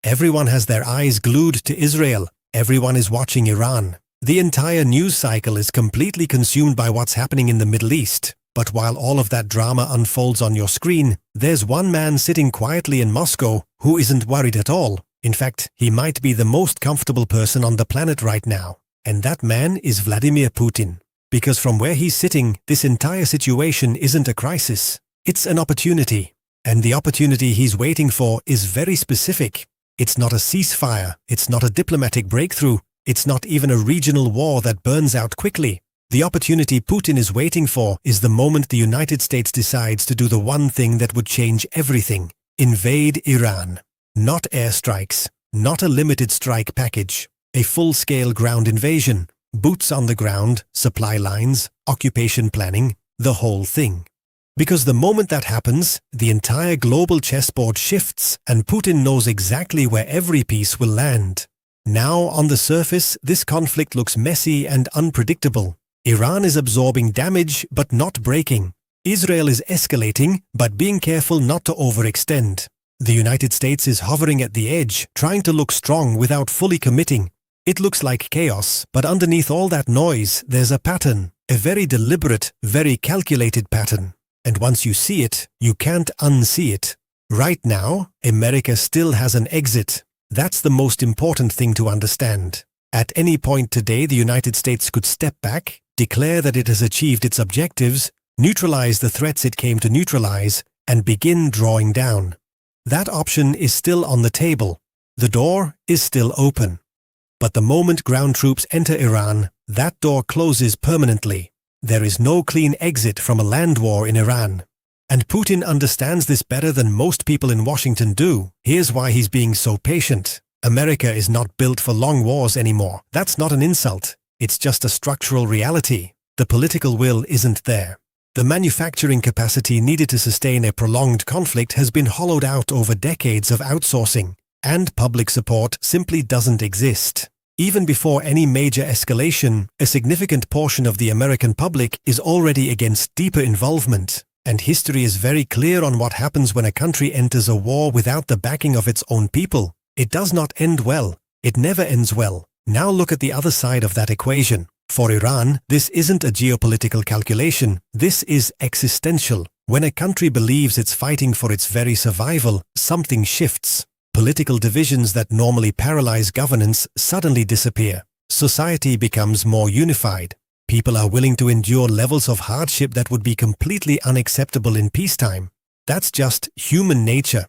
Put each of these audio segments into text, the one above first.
Everyone has their eyes glued to Israel. Everyone is watching Iran. The entire news cycle is completely consumed by what's happening in the Middle East. But while all of that drama unfolds on your screen, there's one man sitting quietly in Moscow who isn't worried at all. In fact, he might be the most comfortable person on the planet right now. And that man is Vladimir Putin. Because from where he's sitting, this entire situation isn't a crisis. It's an opportunity. And the opportunity he's waiting for is very specific. It's not a ceasefire. It's not a diplomatic breakthrough. It's not even a regional war that burns out quickly. The opportunity Putin is waiting for is the moment the United States decides to do the one thing that would change everything: invade Iran. Not airstrikes, not a limited strike package, a full-scale ground invasion, boots on the ground, supply lines, occupation planning, the whole thing. Because the moment that happens, the entire global chessboard shifts and Putin knows exactly where every piece will land. Now, on the surface, this conflict looks messy and unpredictable. Iran is absorbing damage but not breaking. Israel is escalating but being careful not to overextend. The United States is hovering at the edge, trying to look strong without fully committing. It looks like chaos, but underneath all that noise, there's a pattern, a very deliberate, very calculated pattern. And once you see it, you can't unsee it. Right now, America still has an exit. That's the most important thing to understand. At any point today, the United States could step back, declare that it has achieved its objectives, neutralize the threats it came to neutralize, and begin drawing down. That option is still on the table. The door is still open. But the moment ground troops enter Iran, that door closes permanently. There is no clean exit from a land war in Iran. And Putin understands this better than most people in Washington do. Here's why he's being so patient. America is not built for long wars anymore. That's not an insult. It's just a structural reality. The political will isn't there. The manufacturing capacity needed to sustain a prolonged conflict has been hollowed out over decades of outsourcing, and public support simply doesn't exist. Even before any major escalation, a significant portion of the American public is already against deeper involvement, and history is very clear on what happens when a country enters a war without the backing of its own people. It does not end well. It never ends well. Now look at the other side of that equation. For Iran, this isn't a geopolitical calculation. This is existential. When a country believes it's fighting for its very survival, something shifts. Political divisions that normally paralyze governance suddenly disappear. Society becomes more unified. People are willing to endure levels of hardship that would be completely unacceptable in peacetime. That's just human nature.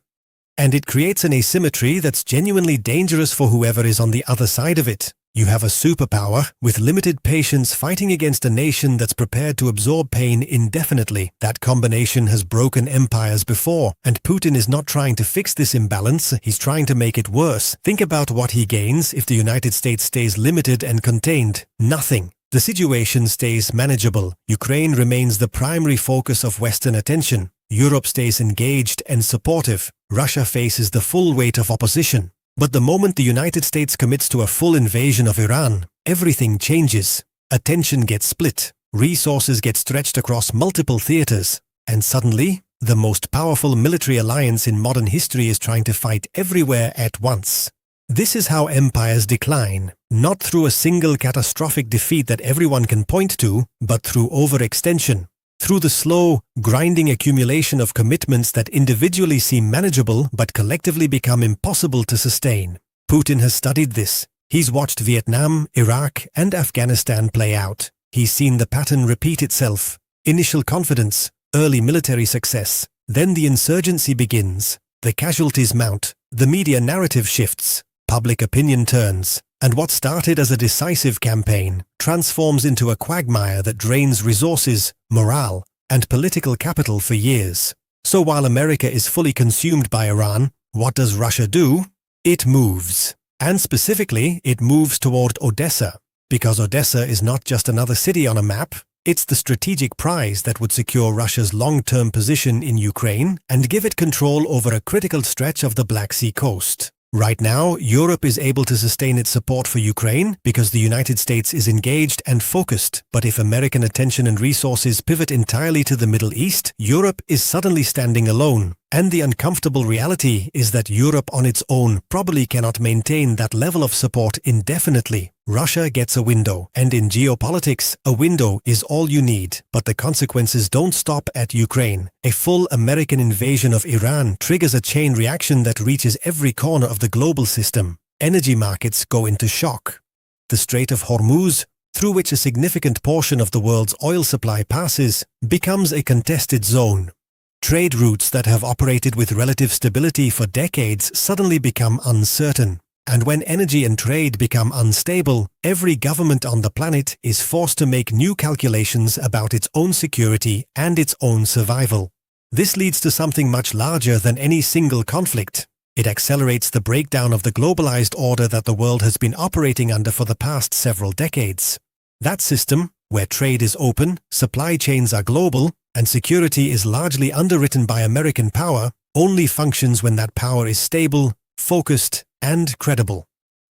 And it creates an asymmetry that's genuinely dangerous for whoever is on the other side of it. You have a superpower with limited patience fighting against a nation that's prepared to absorb pain indefinitely. That combination has broken empires before, and Putin is not trying to fix this imbalance, he's trying to make it worse. Think about what he gains if the United States stays limited and contained. Nothing. The situation stays manageable. Ukraine remains the primary focus of Western attention. Europe stays engaged and supportive. Russia faces the full weight of opposition. But the moment the United States commits to a full invasion of Iran, everything changes. Attention gets split, resources get stretched across multiple theaters, and suddenly, the most powerful military alliance in modern history is trying to fight everywhere at once. This is how empires decline, not through a single catastrophic defeat that everyone can point to, but through overextension. Through the slow, grinding accumulation of commitments that individually seem manageable but collectively become impossible to sustain. Putin has studied this. He's watched Vietnam, Iraq, and Afghanistan play out. He's seen the pattern repeat itself. Initial confidence, early military success. Then the insurgency begins. The casualties mount. The media narrative shifts. Public opinion turns. And what started as a decisive campaign transforms into a quagmire that drains resources, morale, and political capital for years. So while America is fully consumed by Iran, what does Russia do? It moves. And specifically, it moves toward Odessa. Because Odessa is not just another city on a map, it's the strategic prize that would secure Russia's long-term position in Ukraine and give it control over a critical stretch of the Black Sea coast. Right now, Europe is able to sustain its support for Ukraine because the United States is engaged and focused. But if American attention and resources pivot entirely to the Middle East, Europe is suddenly standing alone. And the uncomfortable reality is that Europe on its own probably cannot maintain that level of support indefinitely. Russia gets a window, and in geopolitics, a window is all you need. But the consequences don't stop at Ukraine. A full American invasion of Iran triggers a chain reaction that reaches every corner of the global system. Energy markets go into shock. The Strait of Hormuz, through which a significant portion of the world's oil supply passes, becomes a contested zone. Trade routes that have operated with relative stability for decades suddenly become uncertain. And when energy and trade become unstable, every government on the planet is forced to make new calculations about its own security and its own survival. This leads to something much larger than any single conflict. It accelerates the breakdown of the globalized order that the world has been operating under for the past several decades. That system, where trade is open, supply chains are global, and security is largely underwritten by American power, only functions when that power is stable, focused, and credible.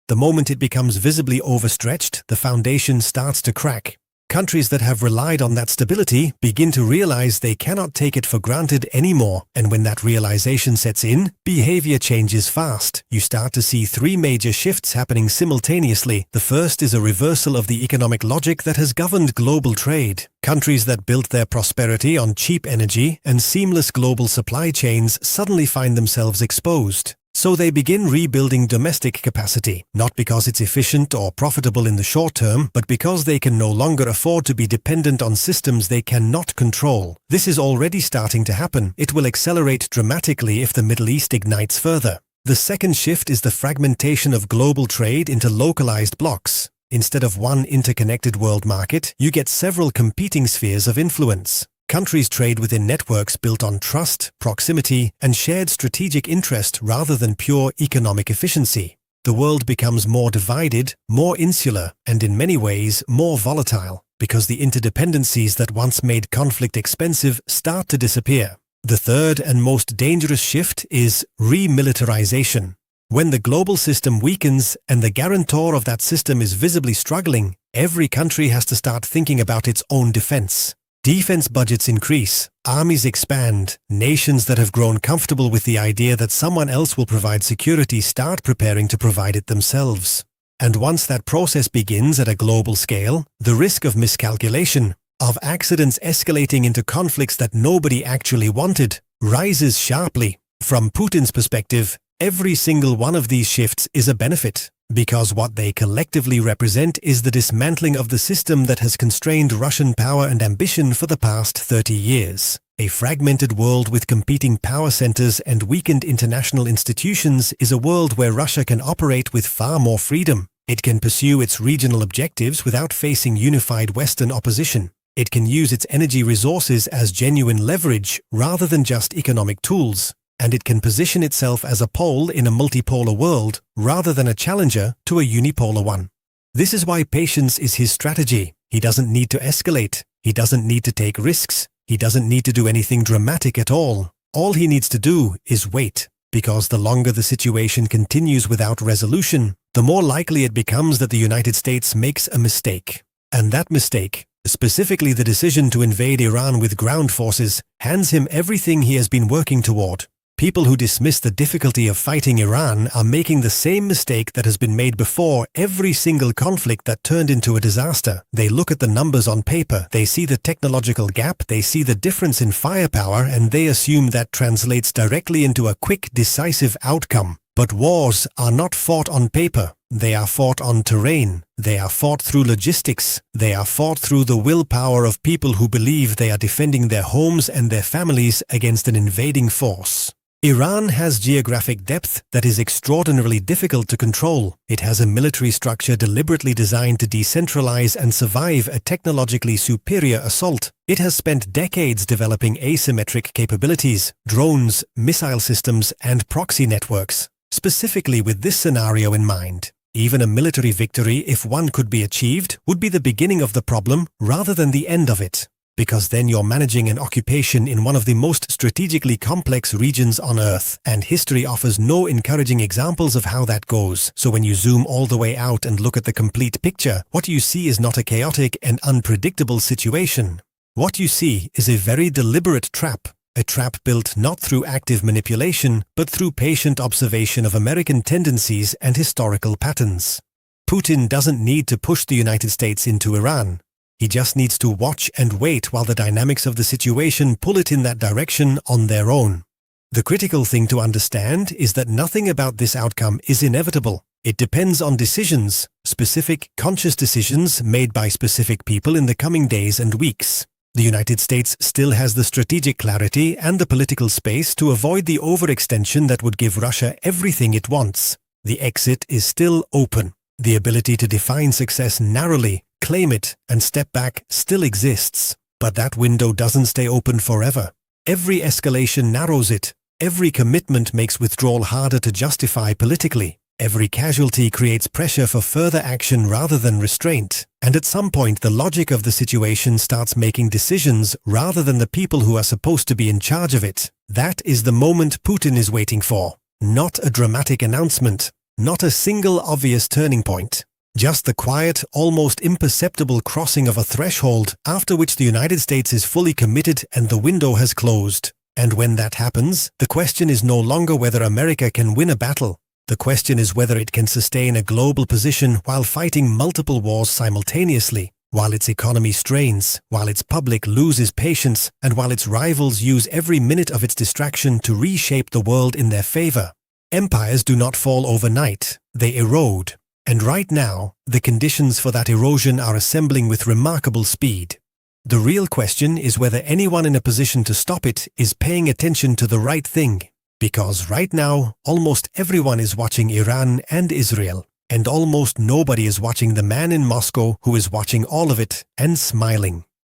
The moment it becomes visibly overstretched, the foundation starts to crack. Countries that have relied on that stability begin to realize they cannot take it for granted anymore, and when that realization sets in, behavior changes fast. You start to see three major shifts happening simultaneously. The first is a reversal of the economic logic that has governed global trade. Countries that built their prosperity on cheap energy and seamless global supply chains suddenly find themselves exposed. So they begin rebuilding domestic capacity, not because it's efficient or profitable in the short term, but because they can no longer afford to be dependent on systems they cannot control. This is already starting to happen. It will accelerate dramatically if the Middle East ignites further. The second shift is the fragmentation of global trade into localized blocks. Instead of one interconnected world market, you get several competing spheres of influence. Countries trade within networks built on trust, proximity, and shared strategic interest rather than pure economic efficiency. The world becomes more divided, more insular, and in many ways more volatile, because the interdependencies that once made conflict expensive start to disappear. The third and most dangerous shift is remilitarization. When the global system weakens and the guarantor of that system is visibly struggling, every country has to start thinking about its own defense. Defense budgets increase, armies expand, nations that have grown comfortable with the idea that someone else will provide security start preparing to provide it themselves. And once that process begins at a global scale, the risk of miscalculation, of accidents escalating into conflicts that nobody actually wanted, rises sharply. From Putin's perspective, every single one of these shifts is a benefit, because what they collectively represent is the dismantling of the system that has constrained Russian power and ambition for the past 30 years. A fragmented world with competing power centers and weakened international institutions is a world where Russia can operate with far more freedom. It can pursue its regional objectives without facing unified Western opposition. It can use its energy resources as genuine leverage rather than just economic tools. And it can position itself as a pole in a multipolar world rather than a challenger to a unipolar one. This is why patience is his strategy. He doesn't need to escalate. He doesn't need to take risks. He doesn't need to do anything dramatic at all. All he needs to do is wait, because the longer the situation continues without resolution, the more likely it becomes that the United States makes a mistake. And that mistake, specifically the decision to invade Iran with ground forces, hands him everything he has been working toward. People who dismiss the difficulty of fighting Iran are making the same mistake that has been made before every single conflict that turned into a disaster. They look at the numbers on paper, they see the technological gap, they see the difference in firepower, and they assume that translates directly into a quick, decisive outcome. But wars are not fought on paper. They are fought on terrain. They are fought through logistics. They are fought through the willpower of people who believe they are defending their homes and their families against an invading force. Iran has geographic depth that is extraordinarily difficult to control. It has a military structure deliberately designed to decentralize and survive a technologically superior assault. It has spent decades developing asymmetric capabilities, drones, missile systems, and proxy networks, specifically with this scenario in mind. Even a military victory, if one could be achieved, would be the beginning of the problem rather than the end of it. because then you're managing an occupation in one of the most strategically complex regions on Earth, and history offers no encouraging examples of how that goes. So when you zoom all the way out and look at the complete picture, what you see is not a chaotic and unpredictable situation. What you see is a very deliberate trap, a trap built not through active manipulation, but through patient observation of American tendencies and historical patterns. Putin doesn't need to push the United States into Iran. He just needs to watch and wait while the dynamics of the situation pull it in that direction on their own. The critical thing to understand is that nothing about this outcome is inevitable. It depends on decisions, specific, conscious decisions made by specific people in the coming days and weeks. The United States still has the strategic clarity and the political space to avoid the overextension that would give Russia everything it wants. The exit is still open. The ability to define success narrowly, claim it, and step back still exists. But that window doesn't stay open forever. Every escalation narrows it. Every commitment makes withdrawal harder to justify politically. Every casualty creates pressure for further action rather than restraint. And at some point, the logic of the situation starts making decisions rather than the people who are supposed to be in charge of it. That is the moment Putin is waiting for. Not a dramatic announcement. Not a single obvious turning point. Just the quiet, almost imperceptible crossing of a threshold after which the United States is fully committed and the window has closed. And when that happens, the question is no longer whether America can win a battle. The question is whether it can sustain a global position while fighting multiple wars simultaneously, while its economy strains, while its public loses patience, and while its rivals use every minute of its distraction to reshape the world in their favor. Empires do not fall overnight, they erode. And right now, the conditions for that erosion are assembling with remarkable speed. The real question is whether anyone in a position to stop it is paying attention to the right thing. Because right now, almost everyone is watching Iran and Israel, and almost nobody is watching the man in Moscow who is watching all of it and smiling.